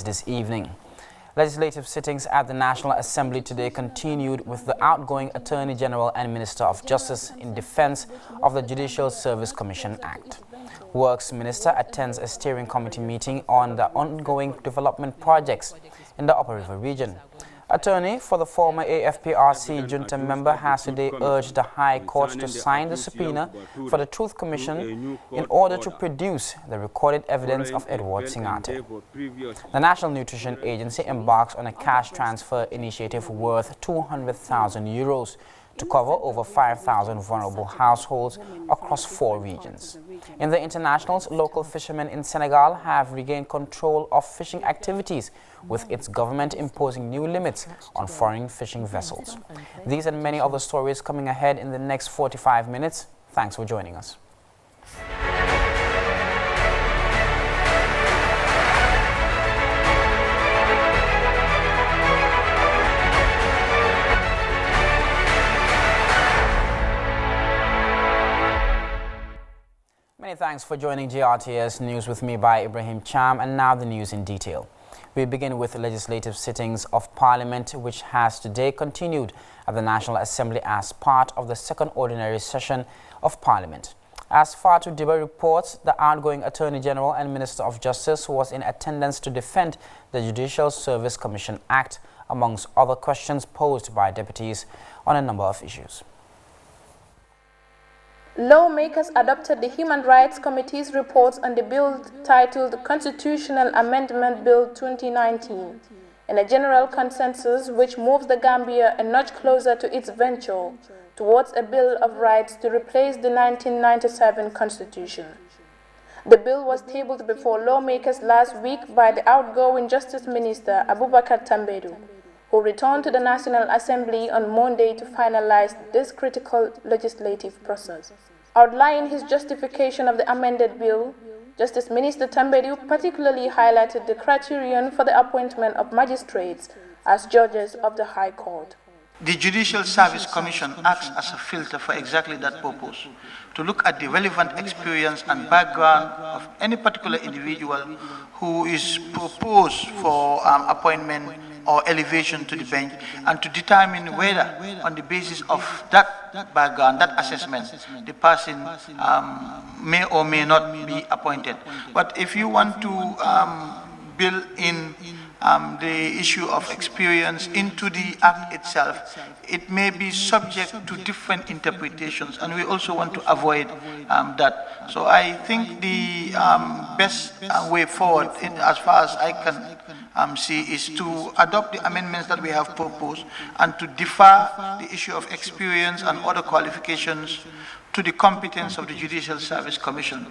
this evening. Legislative sittings at the National Assembly today continued with the outgoing Attorney General and Minister of Justice in defense of the Judicial Service Commission Act. Works Minister attends a steering committee meeting on the ongoing development projects in the Upper River region. Attorney for the former AFPRC junta member has today urged the High Court to sign the subpoena for the Truth Commission in order to produce the recorded evidence of Edward Singate. The National Nutrition Agency embarks on a cash transfer initiative worth €200,000 to cover over 5,000 vulnerable households across 4 regions. In the internationals, local fishermen in Senegal have regained control of fishing activities, with its government imposing new limits on foreign fishing vessels. These and many other stories coming ahead in the next 45 minutes. Thanks for joining us. Many thanks for joining GRTS News with me by Ibrahim Cham, and now the news in detail. We begin with the legislative sittings of Parliament, which has today continued at the National Assembly as part of the second ordinary session of Parliament. As Fatou Diba reports, the outgoing Attorney General and Minister of Justice was in attendance to defend the Judicial Service Commission Act, amongst other questions posed by deputies on a number of issues. Lawmakers adopted the Human Rights Committee's reports on the bill titled Constitutional Amendment Bill 2019 in a general consensus which moves the Gambia a notch closer to its venture towards a Bill of Rights to replace the 1997 Constitution. The bill was tabled before lawmakers last week by the outgoing Justice Minister Abubakar Tambedu, who returned to the National Assembly on Monday to finalize this critical legislative process. Outlining his justification of the amended bill, Justice Minister Tambedu particularly highlighted the criterion for the appointment of magistrates as judges of the High Court. The Judicial Service Commission acts as a filter for exactly that purpose, to look at the relevant experience and background of any particular individual who is proposed for appointment or elevation to the bench, and to determine whether, on the basis of that background, that assessment, the person may or may not be appointed. But if you want to build in the issue of experience into the act itself, it may be subject to different interpretations, and we also want to avoid that. So I think the best way forward, as far as I can see, is to adopt the amendments that we have proposed and to defer the issue of experience and other qualifications to the competence of the Judicial Service Commission,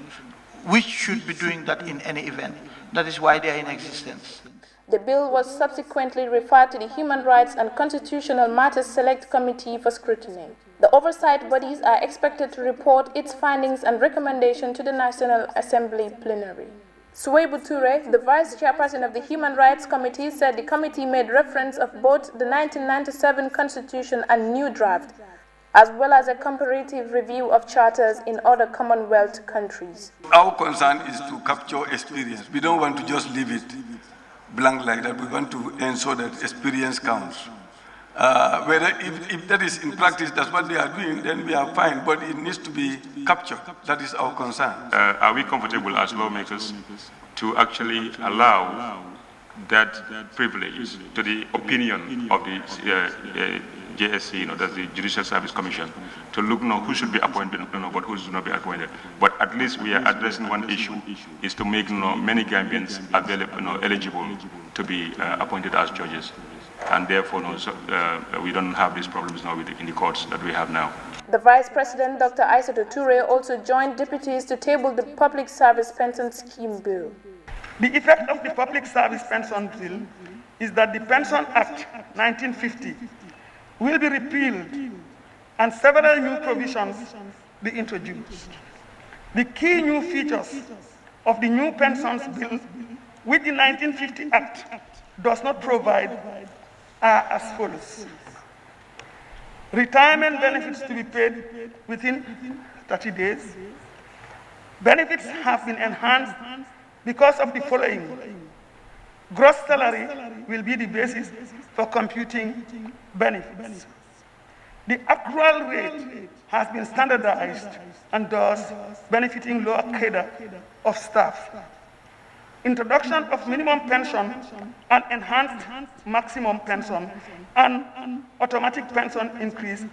which should be doing that in any event. That is why they are in existence. The bill was subsequently referred to the Human Rights and Constitutional Matters Select Committee for scrutiny. The oversight bodies are expected to report its findings and recommendations to the National Assembly plenary. Suwaibu Toure, the Vice Chairperson of the Human Rights Committee, said the committee made reference of both the 1997 Constitution and new draft, as well as a comparative review of charters in other Commonwealth countries. Our concern is to capture experience. We don't want to just leave it blank like that. We want to ensure that experience counts. Whether if that is in practice, that's what they are doing, then we are fine, but it needs to be captured. That is our concern. Are we comfortable as lawmakers to actually allow that privilege to the opinion of the JSC, that's the Judicial Service Commission, to look who should be appointed, but who should not be appointed. But at least we are addressing one issue, is to make many Gambians available, eligible to be appointed as judges. And therefore, we don't have these problems now in the courts that we have now. The Vice President, Dr. Aissatou Toure, also joined deputies to table the Public Service Pension Scheme Bill. The effect of the Public Service Pension Bill is that the Pension Act 1950 will be repealed and several new provisions be introduced. The key new features of the new Pensions Bill with the 1950 Act does not provide are as follows. Retirement benefits to be paid within 30 days. Benefits have been enhanced because of the following. Gross salary will be the basis for computing benefits. The accrual rate has been standardized and thus benefiting lower cadre of staff. Introduction of minimum pension and enhanced maximum pension and automatic pension increase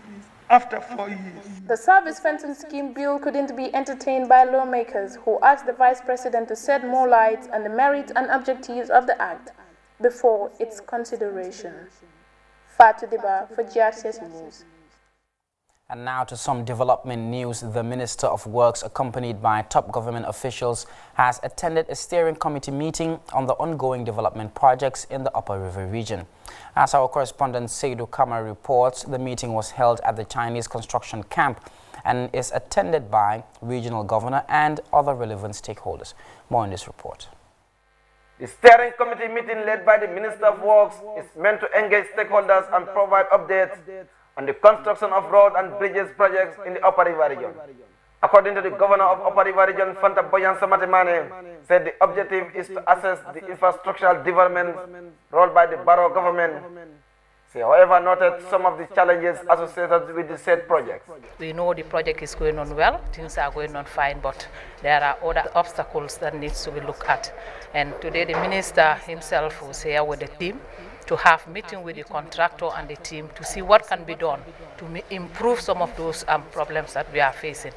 after 4 years. The service pension scheme bill couldn't be entertained by lawmakers who asked the Vice President to shed more light on the merits and objectives of the Act before its consideration. Fatou Diba for Grts News. And now to some development news. The Minister of Works, accompanied by top government officials, has attended a steering committee meeting on the ongoing development projects in the Upper River region. As our correspondent Seydou Kamara reports, the meeting was held at the Chinese construction camp and is attended by regional governor and other relevant stakeholders. More in this report. The steering committee meeting led by the Minister of Works is meant to engage stakeholders and provide updates on the construction of road and bridges projects in the Upper River region. According to the governor of Upper River region, Fanta Boyan Samatimane, said the objective is to assess the infrastructural development rolled by the borough government. She, however, noted some of the challenges associated with the said projects. We know the project is going on well, things are going on fine, but there are other obstacles that needs to be looked at. And today the minister himself was here with the team to have meeting with the contractor and the team to see what can be done to improve some of those problems that we are facing.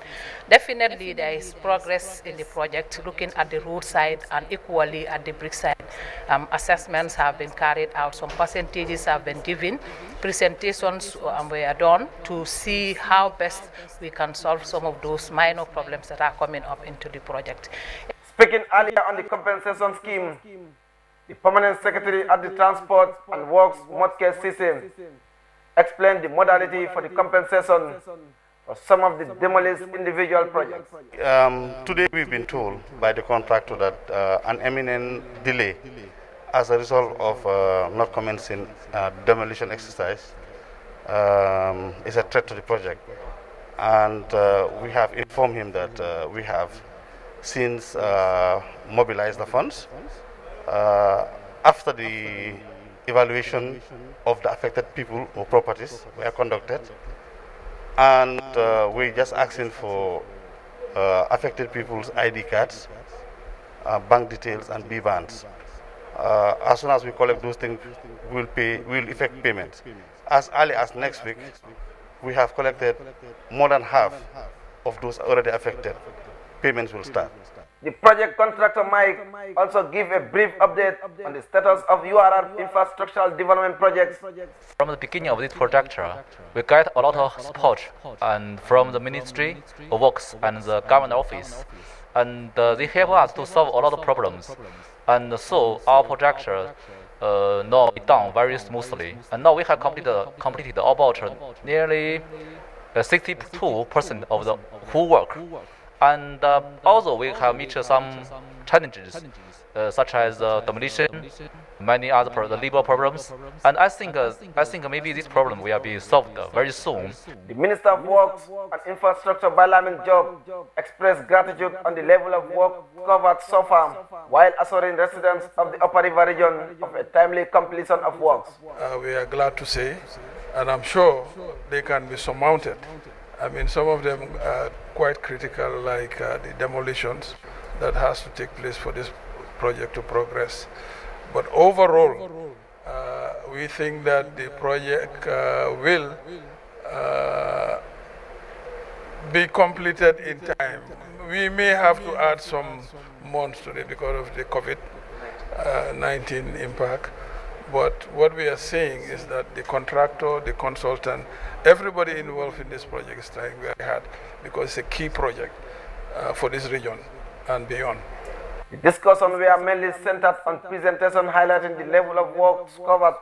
Definitely there is progress in the project, looking at the road side and equally at the brick side. Assessments have been carried out, some percentages have been given, presentations were done to see how best we can solve some of those minor problems that are coming up into the project. Speaking earlier on the compensation scheme, the Permanent Secretary at the Transport and Works Mortgage System explained the modality for the compensation for some of the demolished individual projects. Today we've been told by the contractor that an imminent delay as a result of not commencing demolition exercise is a threat to the project. And we have informed him that we have since mobilized the funds. After the evaluation of the affected people or properties were conducted, and we're just asking for affected people's ID cards, bank details, and B-bands. As soon as we collect those things, we'll effect payments. As early as next week, we have collected more than half of those already affected. Payments will start. The project contractor Mike also gave a brief update on the status of URR infrastructural development projects. From the beginning of this project, we got a lot of support and from the Ministry of Works and the government office, and they help us to solve a lot of problems. And so our project now is done very smoothly. And now we have completed about nearly 62% of the whole work. And also we have met some challenges, such as demolition, many other labor problems. And I think maybe this problem will be solved very soon. The Minister of Works and Infrastructure, Balamin Job, expressed gratitude on the level of work covered so far, while assuring residents of the Upper River region of a timely completion of works. We are glad to say, and I'm sure they can be surmounted. I mean, some of them are quite critical, like the demolitions that has to take place for this project to progress. But overall, we think that the project will be completed in time. We may have to add some months to it because of the COVID-19 impact. But what we are saying is that the contractor, the consultant, everybody involved in this project is trying very hard because it's a key project for this region and beyond. The discussion were mainly centered on presentation highlighting the level of works covered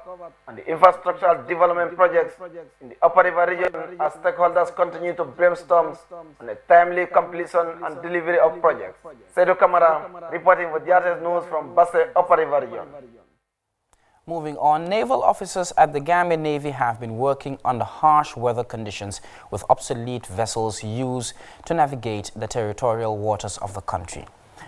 on the infrastructural development projects in the Upper River region as stakeholders continue to brainstorm on a timely completion and delivery of projects. Seydou Kamara reporting for Grts News from Basse, Upper River region. Moving on, naval officers at the Gambian Navy have been working under harsh weather conditions with obsolete vessels used to navigate the territorial waters of the country.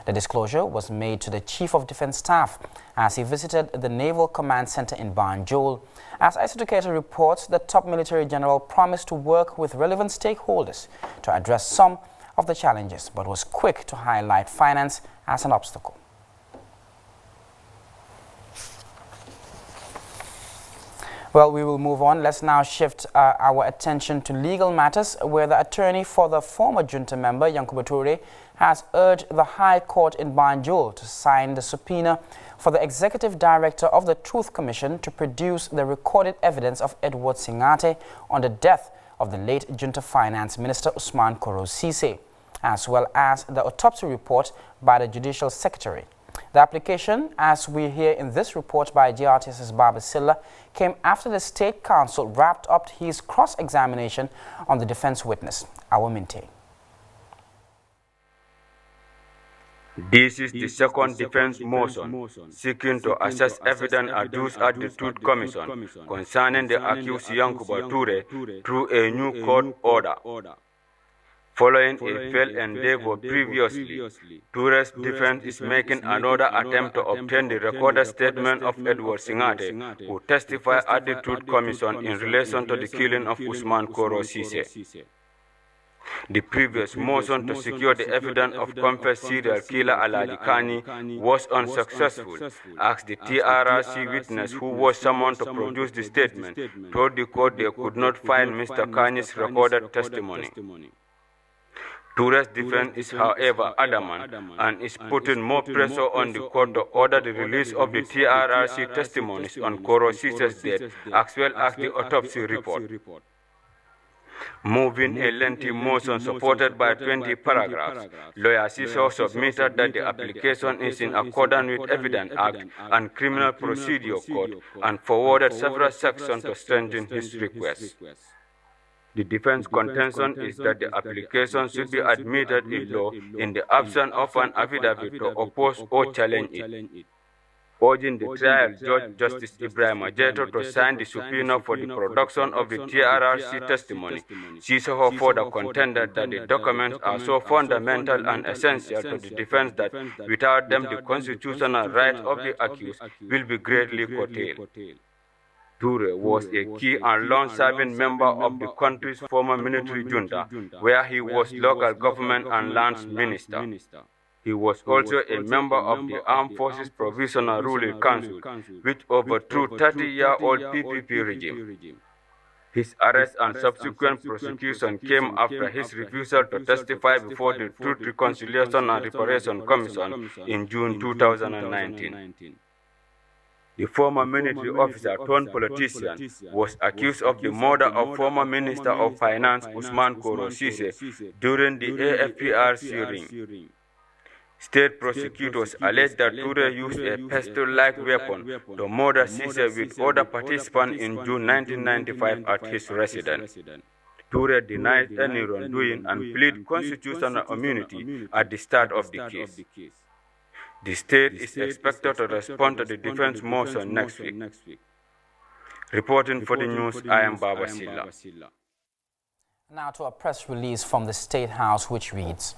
The disclosure was made to the Chief of Defense Staff as he visited the Naval Command Center in Banjul. As Isatokator reports, the top military general promised to work with relevant stakeholders to address some of the challenges, but was quick to highlight finance as an obstacle. Well, we will move on. Let's now shift our attention to legal matters, where the attorney for the former junta member, Yankuba Toure, has urged the High Court in Banjul to sign the subpoena for the Executive Director of the Truth Commission to produce the recorded evidence of Edward Singate on the death of the late junta finance minister Usman Koro Sise, as well as the autopsy report by the Judicial Secretary. The application, as we hear in this report by GRTS's Baba Silla, came after the State Council wrapped up his cross-examination on the defense witness, Awaminte. This is the second defense motion seeking to assess evidence adduced at the Truth Commission concerning the accused Yankuba Toure through a new court order. Following a failed endeavor previously, Toure's defense is making another attempt to obtain the recorded statement of Edward Singate, who testified at the Truth Commission in relation to the killing of Usman Koro Sise. The previous motion to secure the evidence of confessed serial killer Alhaji Kani was unsuccessful, as the TRRC witness who was summoned to produce the statement told the court they could not find Mr. Kani's recorded testimony. Toure's defense is, however, adamant and is putting more pressure on the court to order the release of the TRRC testimonies on Koro Sise's death, as well as the autopsy report. Moving a lengthy motion supported by 20 paragraphs, lawyer Siso submitted that the application is in accordance with Evidence Act and Criminal Procedure Code and forwarded several sections to strengthen his request. The defense contention is that the application should be admitted in law in the absence of an affidavit to oppose or challenge it. Urging the trial judge, Justice Ibrahim Ajeto, to sign the subpoena for the production of the TRRC testimony, Sisoho further contended that the documents are so fundamental and essential to the defense that without them the constitutional rights of the accused will be greatly curtailed. Toure was a key and long-serving member of the country's former military junta, where he was local government and lands minister. He was also a member of the Armed Forces Provisional Ruling Council, which overthrew 30-year-old PPP regime. His arrest and subsequent prosecution came after his refusal to testify before the Truth, Reconciliation and Reparation Commission in June 2019. The former military officer turned politician was accused of the murder of former Minister of Finance Usman Koro Sise during the AFPRC ring. State prosecutors alleged that Toure used a pistol-like weapon to murder Sise with other participants in June 1995 at his residence. Toure denied any wrongdoing and pleaded constitutional immunity at the start of the case. The state is expected to respond to the defense motion next week. Reporting for the news, I am Baba Silla. Now to a press release from the State House, which reads,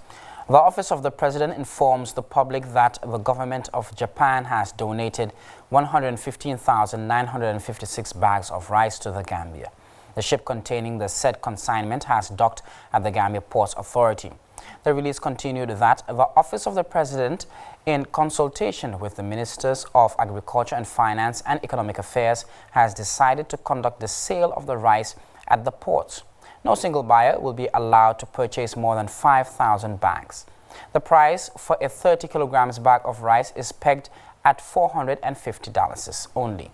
the Office of the President informs the public that the government of Japan has donated 115,956 bags of rice to the Gambia. The ship containing the said consignment has docked at the Gambia Ports Authority. The release continued that the Office of the President, in consultation with the Ministers of Agriculture and Finance and Economic Affairs, has decided to conduct the sale of the rice at the ports. No single buyer will be allowed to purchase more than 5,000 bags. The price for a 30 kilograms bag of rice is pegged at $450 only.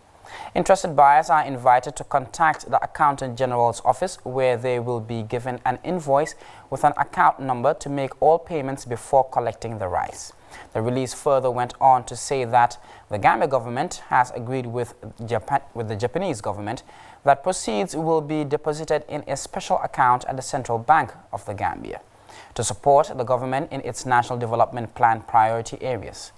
Interested buyers are invited to contact the Accountant General's office, where they will be given an invoice with an account number to make all payments before collecting the rice. The release further went on to say that the Gambia government has agreed with the Japanese government that proceeds will be deposited in a special account at the Central Bank of the Gambia to support the government in its National Development Plan priority areas.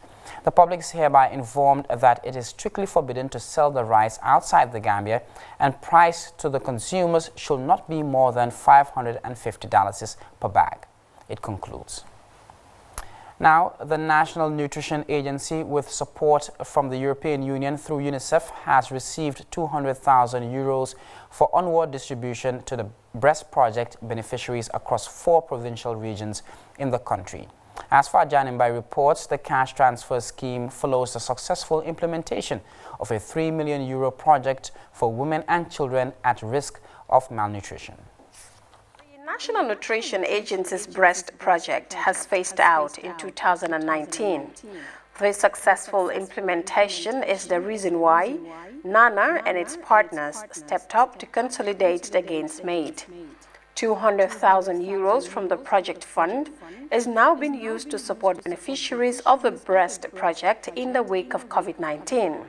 The public is hereby informed that it is strictly forbidden to sell the rice outside the Gambia, and price to the consumers should not be more than $550 per bag. It concludes. Now, the National Nutrition Agency, with support from the European Union through UNICEF, has received 200,000 euros for onward distribution to the breast project beneficiaries across 4 provincial regions in the country. As far Janimbai reports, the cash transfer scheme follows the successful implementation of a €3 million project for women and children at risk of malnutrition. The National Nutrition Agency's breast project has phased out in 2019. The successful implementation is the reason why NANA and its partners stepped up to consolidate the gains made. 200,000 euros from the project fund is now being used to support beneficiaries of the breast project in the wake of COVID-19.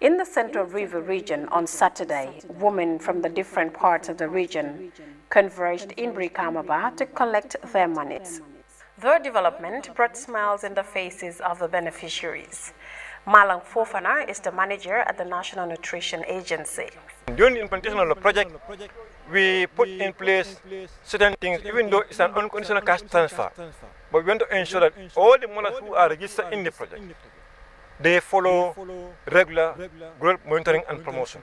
In the Central River region on Saturday, women from the different parts of the region converged in Brikamaba to collect their monies. Their development brought smiles in the faces of the beneficiaries. Malang Fofana is the manager at the National Nutrition Agency. During the implementation of the project, we put in place certain things, even though it's an unconditional cash transfer. But we want to ensure that all the mothers who are registered in the project, they follow regular growth monitoring and promotion.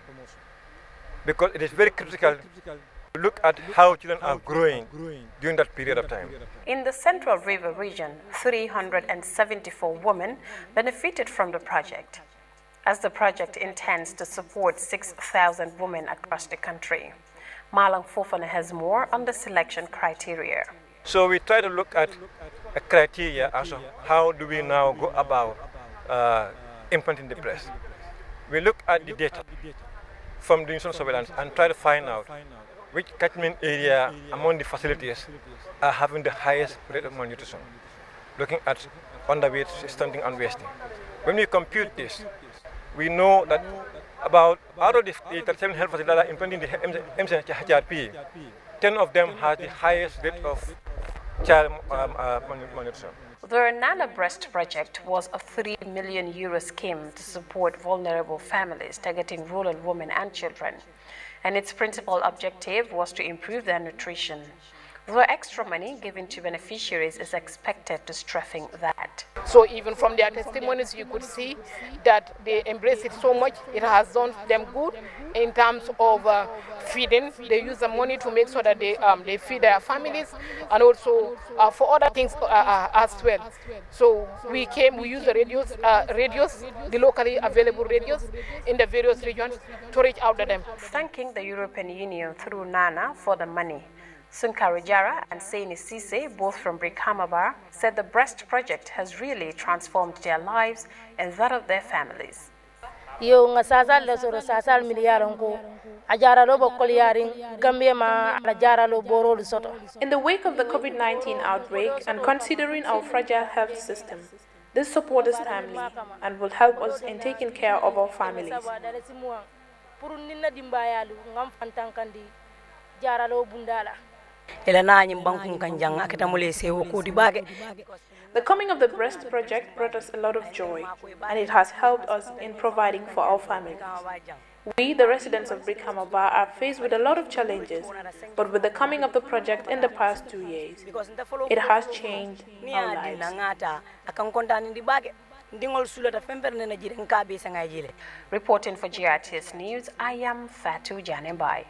Because it is very critical to look at how children are growing during that period of time. In the Central River region, 374 women benefited from the project, as the project intends to support 6,000 women across the country. Malang Fofana has more on the selection criteria. So we try to look at a criteria as to how do we now go about implementing the breast. We look at the data from the initial surveillance and try to find out which catchment area among the facilities are having the highest rate of malnutrition, looking at underweight, stunting and wasting. When we compute this, we know that about out of the 37 health facilities that are implementing the MCHRP, 10 of them have the highest rate of child malnutrition. The Nana Breast Project was a €3 million scheme to support vulnerable families targeting rural women and children, and its principal objective was to improve their nutrition. The extra money given to beneficiaries is expected to strengthen that. So even from their testimonies, you could see that they embrace it so much. It has done them good in terms of feeding. They use the money to make sure that they feed their families, and also for other things as well. So we use the radios, the locally available radios in the various regions to reach out to them. Thanking the European Union through NANA for the money, Sunkari Jara and Saini Sise, both from Brikamaba, said the breast project has really transformed their lives and that of their families. In the wake of the COVID-19 outbreak and considering our fragile health system, this support is timely and will help us in taking care of our families. The coming of the breast project brought us a lot of joy, and it has helped us in providing for our families. We, the residents of Brikamaba, are faced with a lot of challenges, but with the coming of the project in the past 2 years, it has changed our lives. Reporting for Grts News, I am Fatu Janembai.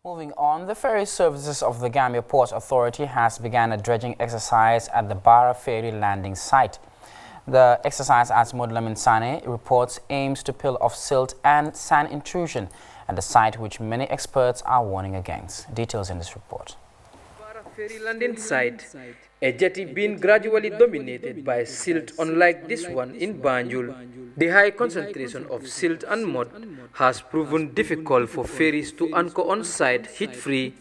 Moving on, the ferry services of the Gambia Port Authority has begun a dredging exercise at the Barra Ferry landing site. The exercise, as Modlamin Sane reports, aims to peel off silt and sand intrusion at the site, which many experts are warning against. Details in this report. Barra Ferry landing site, a jetty being gradually dominated by silt, unlike this one in Banjul. The high concentration of silt and mud has proven difficult for ferries to anchor on site heat-free.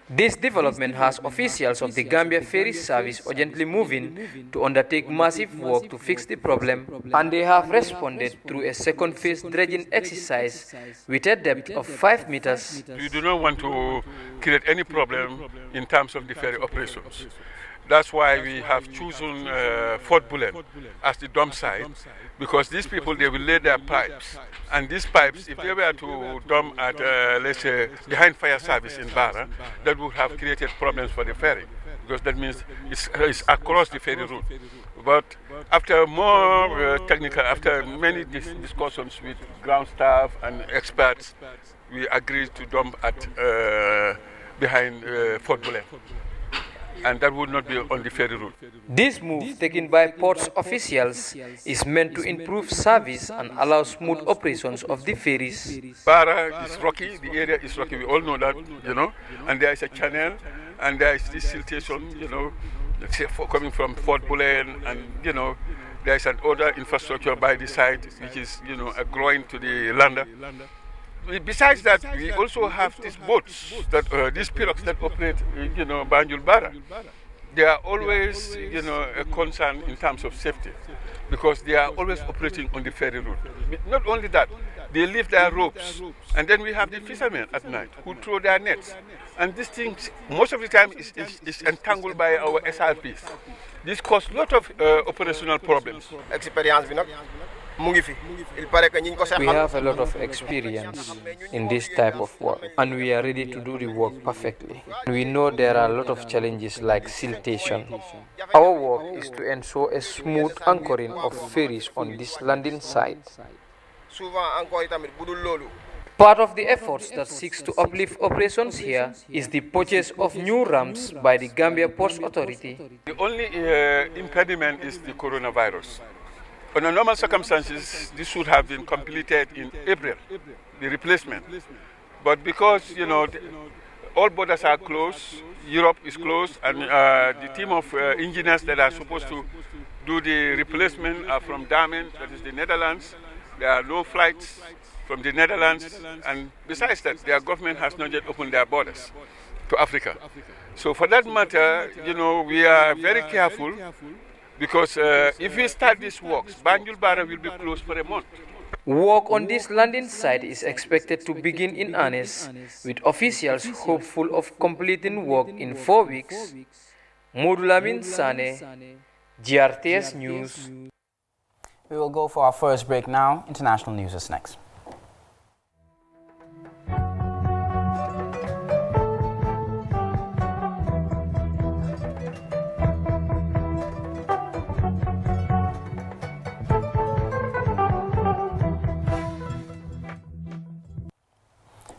This development has officials of the Gambia Ferry Service urgently moving to undertake massive work to fix the problem, and they have responded through a second phase dredging exercise with a depth of 5 meters. We do not want to create any problem in terms of the ferry operations. That's why we have chosen Fort Bullen as the dump site, because these people, they will lay their pipes. And these pipes, if they were to dump at, let's say, behind fire service in Barra, that would have created problems for the ferry. because that means it's across the ferry route. But after more technical, after many discussions with ground staff and experts, we agreed to dump at behind Fort Bullet. And that would not be on the ferry route. This move taken by ports officials is meant to improve service and allow smooth operations of the ferries. Bara is rocky, the area is rocky, we all know that, and there is a channel, and there is this siltation, coming from Fort Bullet, and, there is an other infrastructure by the side, which is, growing to the lander. Besides that, we also have these boats, these pirogues that operate, Banjul Bara. They are always, a concern in terms of safety, because they are always operating on the ferry route. Not only that, they leave their ropes, and then we have the fishermen at night who throw their nets. And these things, most of the time, is entangled by our SRPs. This causes a lot of operational problems. We have a lot of experience in this type of work, and we are ready to do the work perfectly. We know there are a lot of challenges like siltation. Our work is to ensure a smooth anchoring of ferries on this landing site. Part of the efforts that seeks to uplift operations here is the purchase of new ramps by the Gambia Ports Authority. The only impediment is the coronavirus. Under normal circumstances, this should have been completed in April, the replacement. But because, all borders are closed, Europe is closed, and the team of engineers that are supposed to do the replacement are from Damen, that is the Netherlands. There are no flights from the Netherlands, and besides that, their government has not yet opened their borders to Africa. So for that matter, we are very careful, because if we start these works, Banjul Bara will be closed for a month. Work on this landing site is expected to begin in earnest, with officials hopeful of completing work in 4 weeks. Modulamin Sane, GRTS News. We will go for our first break now. International news is next.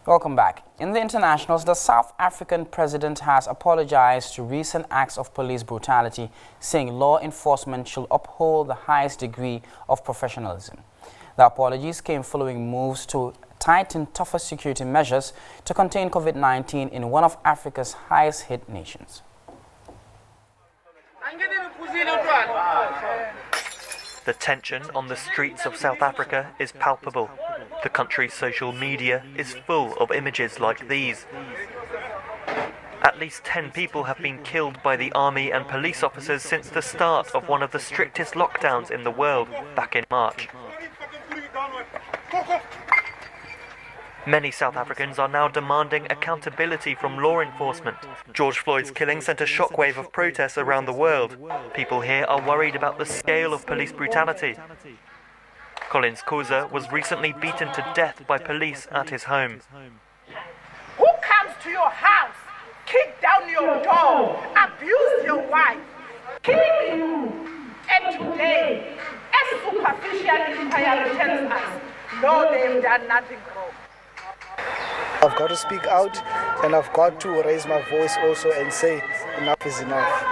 Welcome back. In the internationals, the South African president has apologized to recent acts of police brutality, saying law enforcement should uphold the highest degree of professionalism. The apologies came following moves to tighten tougher security measures to contain COVID-19 in one of Africa's highest hit nations. The tension on the streets of South Africa is palpable. The country's social media is full of images like these. At least 10 people have been killed by the army and police officers since the start of one of the strictest lockdowns in the world back in March. Many South Africans are now demanding accountability from law enforcement. George Floyd's killing sent a shockwave of protests around the world. People here are worried about the scale of police brutality. Collins Koza was recently beaten to death by police at his home. Who comes to your house, kick down your door, abuse your wife, kill you, and today, as superficial empire tells us, no, they've done nothing wrong. I've got to speak out, and I've got to raise my voice also and say enough is enough.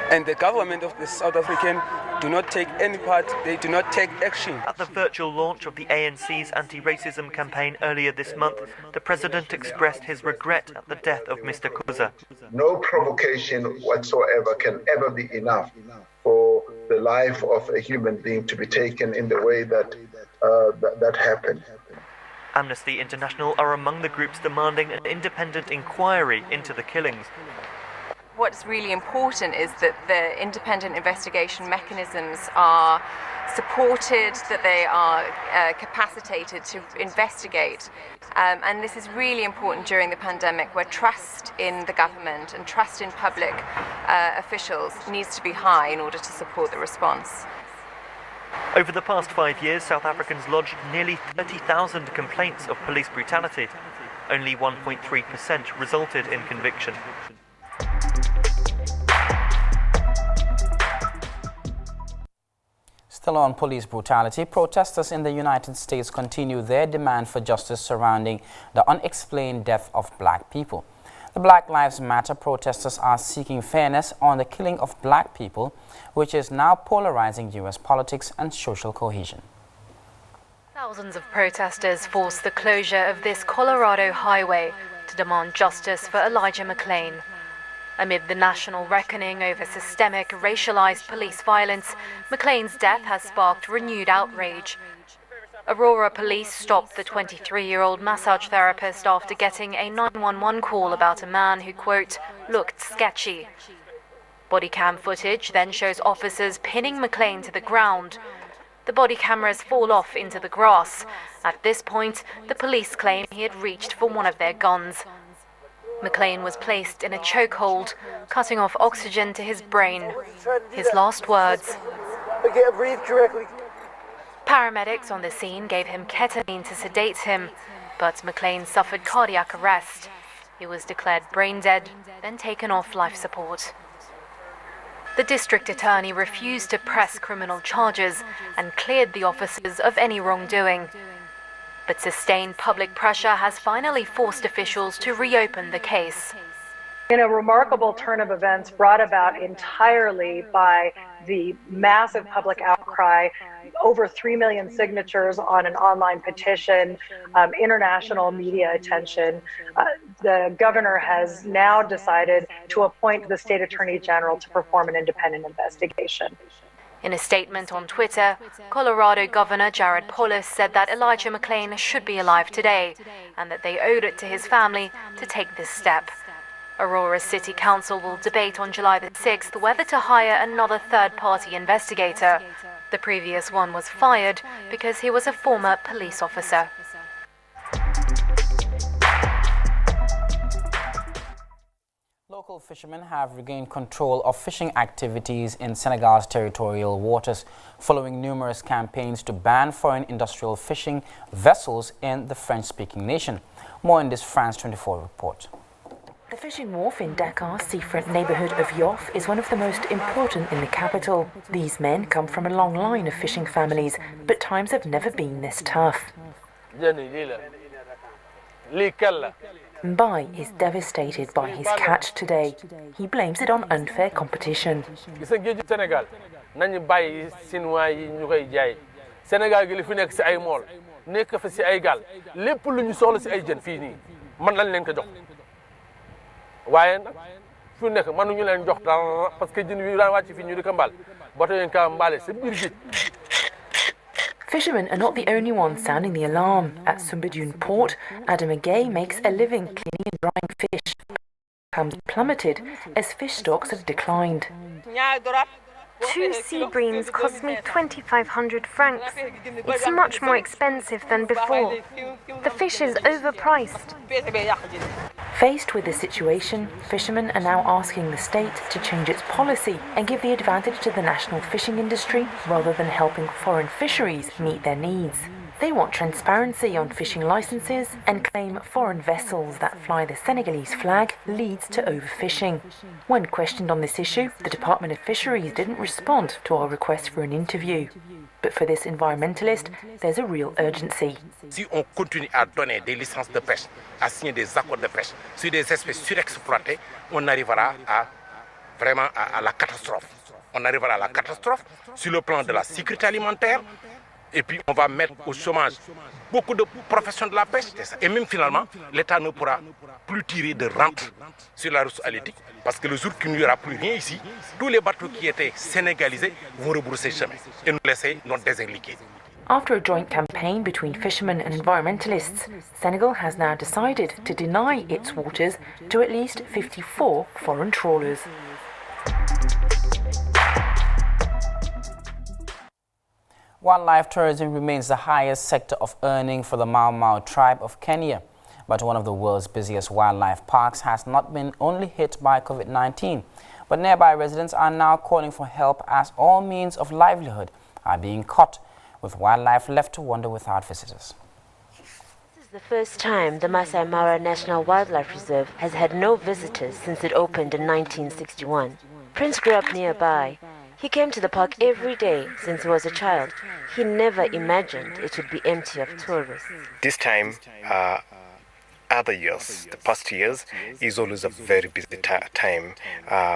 And the government of the South African do not take any part, they do not take action. At the virtual launch of the ANC's anti-racism campaign earlier this month, the president expressed his regret at the death of Mr. Koza. No provocation whatsoever can ever be enough for the life of a human being to be taken in the way that that happened. Amnesty International are among the groups demanding an independent inquiry into the killings. What's really important is that the independent investigation mechanisms are supported, that they are capacitated to investigate. And this is really important during the pandemic, where trust in the government and trust in public officials needs to be high in order to support the response. Over the past 5 years, South Africans lodged nearly 30,000 complaints of police brutality. Only 1.3% resulted in conviction. Still on police brutality, protesters in the United States continue their demand for justice surrounding the unexplained death of black people. The Black Lives Matter protesters are seeking fairness on the killing of black people, which is now polarizing U.S. politics and social cohesion. Thousands of protesters forced the closure of this Colorado highway to demand justice for Elijah McClain. Amid the national reckoning over systemic, racialized police violence, McClain's death has sparked renewed outrage. Aurora police stopped the 23-year-old massage therapist after getting a 911 call about a man who, quote, looked sketchy. Body cam footage then shows officers pinning McClain to the ground. The body cameras fall off into the grass. At this point, the police claim he had reached for one of their guns. McClain was placed in a chokehold, cutting off oxygen to his brain. His last words. I can't breathe correctly. Paramedics on the scene gave him ketamine to sedate him, but McClain suffered cardiac arrest. He was declared brain dead, then taken off life support. The district attorney refused to press criminal charges and cleared the officers of any wrongdoing. But sustained public pressure has finally forced officials to reopen the case. In a remarkable turn of events brought about entirely by the massive public outcry, over 3 million signatures on an online petition, international media attention, the governor has now decided to appoint the state attorney general to perform an independent investigation. In a statement on Twitter, Colorado Governor Jared Polis said that Elijah McClain should be alive today and that they owed it to his family to take this step. Aurora City Council will debate on July the 6th whether to hire another third-party investigator. The previous one was fired because he was a former police officer. Local fishermen have regained control of fishing activities in Senegal's territorial waters following numerous campaigns to ban foreign industrial fishing vessels in the French-speaking nation. More in this France 24 report. The fishing wharf in Dakar's seafront neighbourhood of Yoff is one of the most important in the capital. These men come from a long line of fishing families, but times have never been this tough. Mbai is devastated by his catch today. He blames it on unfair competition. Fishermen are not the only ones sounding the alarm. At Soumbédioune port, Adam Agay makes a living cleaning and drying fish. Incomes plummeted as fish stocks have declined. 2 sea breams cost me 2,500 francs. It's much more expensive than before. The fish is overpriced. Faced with this situation, fishermen are now asking the state to change its policy and give the advantage to the national fishing industry rather than helping foreign fisheries meet their needs. They want transparency on fishing licenses and claim foreign vessels that fly the Senegalese flag leads to overfishing. When questioned on this issue, the Department of Fisheries didn't respond to our request for an interview. But for this environmentalist, there's a real urgency. Si on continue à donner des licences de pêche, à signer des accords de pêche sur des espèces surexploitées, on arrivera vraiment à la catastrophe. On arrivera à la catastrophe sur le plan de la sécurité alimentaire. Et puis on va mettre au chômage beaucoup de professions de la pêche. Et même finalement, l'État ne pourra plus tirer de rente sur la ressource halieutique. Parce que le jour qu'il n'y aura plus rien ici, tous les bateaux qui étaient sénégalisés vont rebrousser chemin et nous laisser nous désinguer. After a joint campaign between fishermen and environmentalists, Senegal has now decided to deny its waters to at least 54 foreign trawlers. Wildlife tourism remains the highest sector of earning for the Mau Mau tribe of Kenya. But one of the world's busiest wildlife parks has not been only hit by COVID-19. But nearby residents are now calling for help as all means of livelihood are being cut, with wildlife left to wander without visitors. This is the first time the Masai Mara National Wildlife Reserve has had no visitors since it opened in 1961. Prince grew up nearby. He came to the park every day since he was a child. He never imagined it would be empty of tourists. This time, other years, the past years, is always a very busy time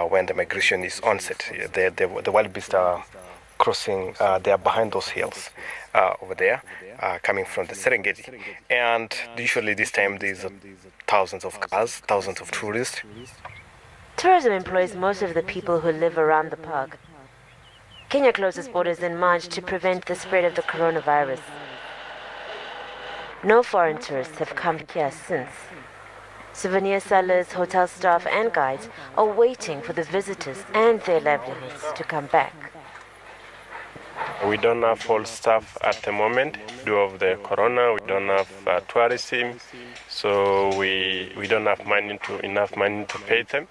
when the migration is onset. The wild beasts are crossing, they are behind those hills over there, coming from the Serengeti. And usually this time there's thousands of cars, thousands of tourists. Tourism employs most of the people who live around the park. Kenya closes borders in March to prevent the spread of the coronavirus. No foreign tourists have come here since. Souvenir sellers, hotel staff and guides are waiting for the visitors and their livelihoods to come back. We don't have full staff at the moment due of the corona. We don't have tourism, so we don't have enough money to pay them.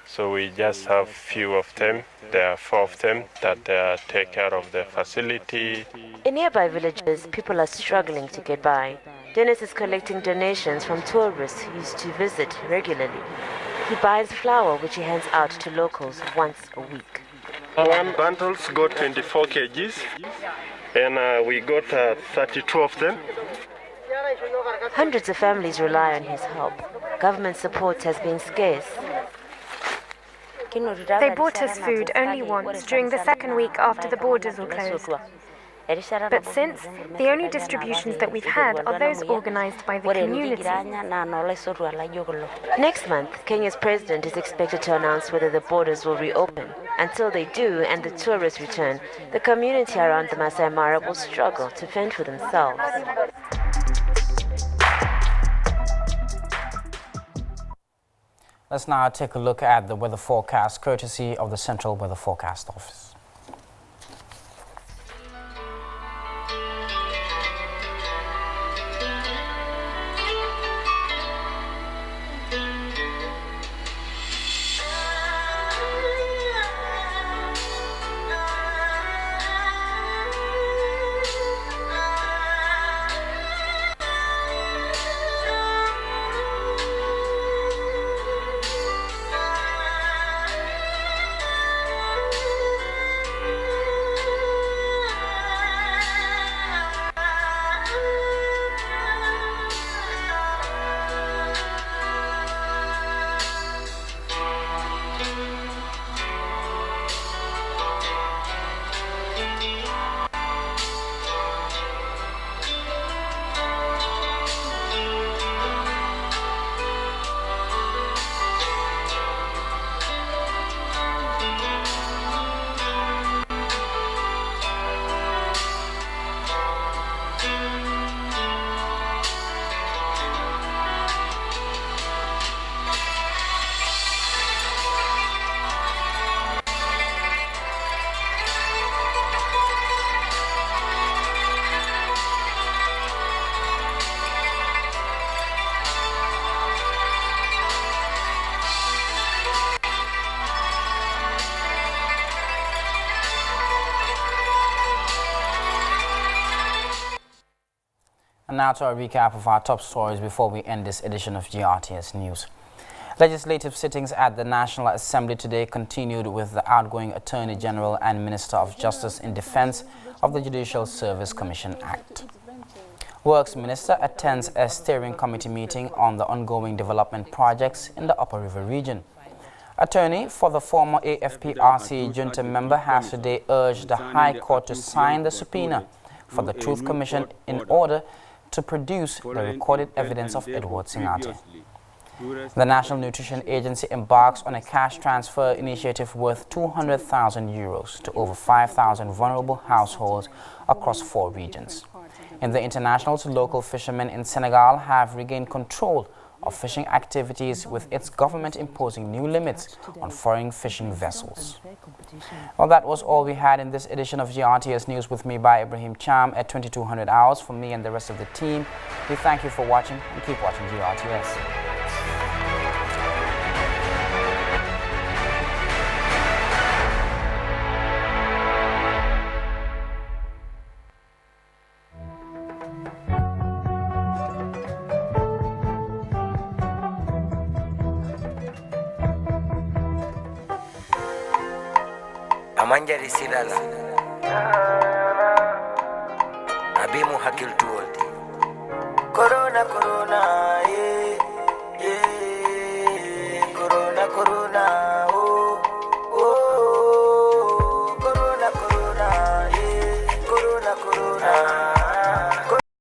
So we just have few of them. There are 4 of them that take care of the facility. In nearby villages, people are struggling to get by. Dennis is collecting donations from tourists who used to visit regularly. He buys flour which he hands out to locals once a week. One bundles got 24 kgs, and we got 32 of them. Hundreds of families rely on his help. Government support has been scarce. They bought us food only once during the second week after the borders were closed. But since, the only distributions that we've had are those organized by the community. Next month, Kenya's president is expected to announce whether the borders will reopen. Until they do and the tourists return, the community around the Masai Mara will struggle to fend for themselves. Let's now take a look at the weather forecast courtesy of the Central Weather Forecast Office. And now to a recap of our top stories before we end this edition of GRTS News. Legislative sittings at the National Assembly today continued with the outgoing Attorney General and Minister of Justice in defense of the Judicial Service Commission Act. Works Minister attends a steering committee meeting on the ongoing development projects in the Upper River region. Attorney for the former AFPRC junta member has today urged the High Court to sign the subpoena for the Truth Commission in order to produce the recorded evidence of Edward Singate. The National Nutrition Agency embarks on a cash transfer initiative worth €200,000 to over 5,000 vulnerable households across 4 regions. In the internationals, local fishermen in Senegal have regained control of fishing activities, with its government imposing new limits on foreign fishing vessels. Well, that was all we had in this edition of GRTS News, with me by Ibrahim Cham at 2200 hours. For me and the rest of the team, we thank you for watching and keep watching GRTS. amanjari silala abimu hakiltu